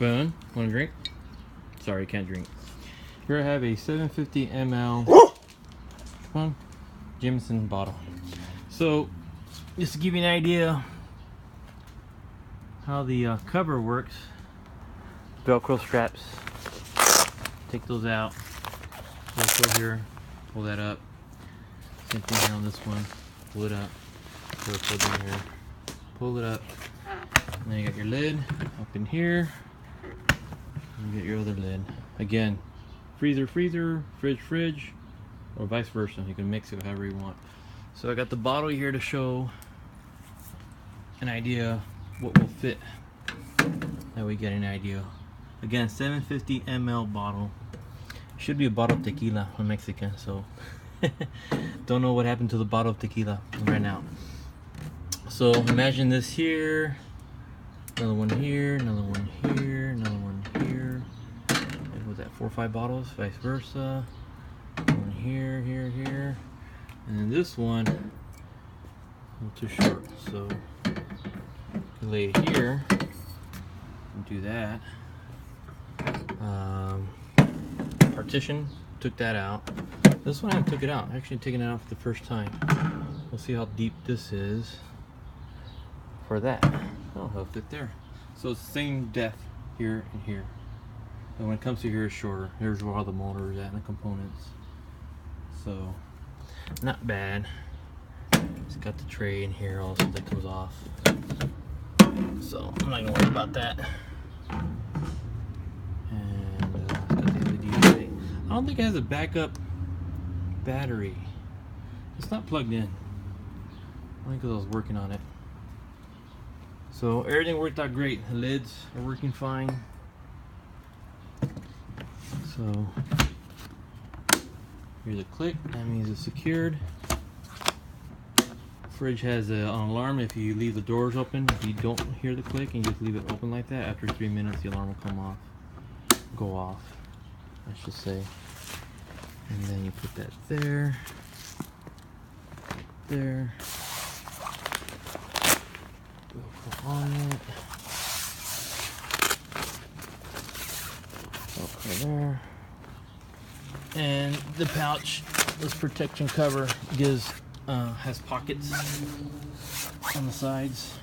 Spoon. Want to drink? Sorry, can't drink. Here I have a 750 ml Jameson bottle. So, just to give you an idea how the cover works, Velcro straps. Take those out. Velcro here. Pull that up. Same thing here on this one. Pull it up. Velcro down here. Pull it up. And then you got your lid up in here. And you get your other lid. Again, freezer, freezer, fridge, fridge, or vice versa. You can mix it however you want. So I got the bottle here to show an idea what will fit. That we get an idea. Again, 750 ml bottle. Should be a bottle of tequila. I'm Mexican, so don't know what happened to the bottle of tequila. It ran out. So imagine this here. Another one here, another one here, another one here. What was that, 4 or 5 bottles, vice versa. One here, here, here. And then this one, a little too short, so you lay it here and do that. Partition, took that out. This one I took it out, actually taking it out for the first time. We'll see how deep this is for that. Oh, it'll fit there. So it's the same depth here and here. And when it comes to here, it's shorter. Here's where all the motor is at and the components. So, not bad. It's got the tray in here also that comes off. So, I'm not gonna worry about that. And it's got the LED light. I don't think it has a backup battery. It's not plugged in. I think because I was working on it. So everything worked out great. The lids are working fine. So here's a click. That means it's secured. Fridge has an alarm if you leave the doors open. If you don't hear the click and you just leave it open like that, after 3 minutes the alarm will come off, go off, I should say. And then you put that there, there. Velcro on it. Velcro there. And the pouch, this protection cover has pockets on the sides.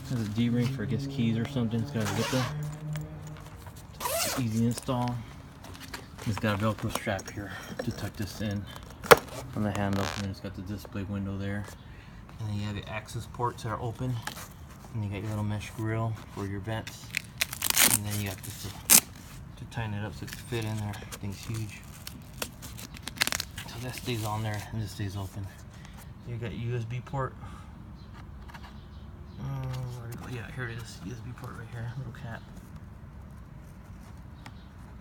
Has a D-ring for, I guess, keys or something. It's got a zipper. It's easy install. It's got a Velcro strap here to tuck this in on the handle, and it's got the display window there. And then you have the access ports that are open, and you got your little mesh grill for your vents, and then you got this to tighten it up so it can fit in there. Thing's huge. So that stays on there, and this stays open. You got USB port. Yeah, here it is. USB port right here. Little cap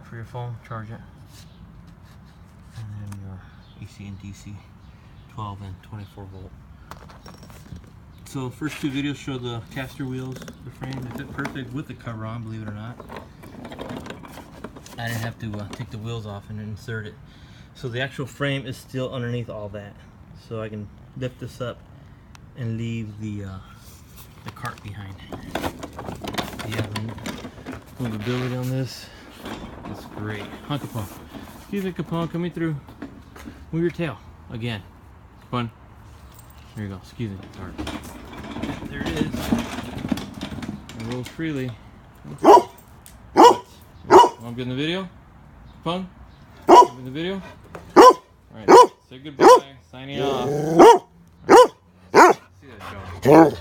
for your phone. Charge it, and then your AC and DC, 12 and 24 volt. So first 2 videos show the caster wheels, the frame. They fit perfect with the cover on, believe it or not. I didn't have to take the wheels off and insert it. So the actual frame is still underneath all that. So I can lift this up and leave the cart behind. Yeah, the movability on this is great. Huh, Capone? Excuse me, Capone, coming through. Move your tail. Again. Fun. There you go. Excuse me. Sorry. There it is. It rolls freely. I'm good in the video? Capone? Good in the video? Alright. Say goodbye. Signing off. Right. See that, Joe.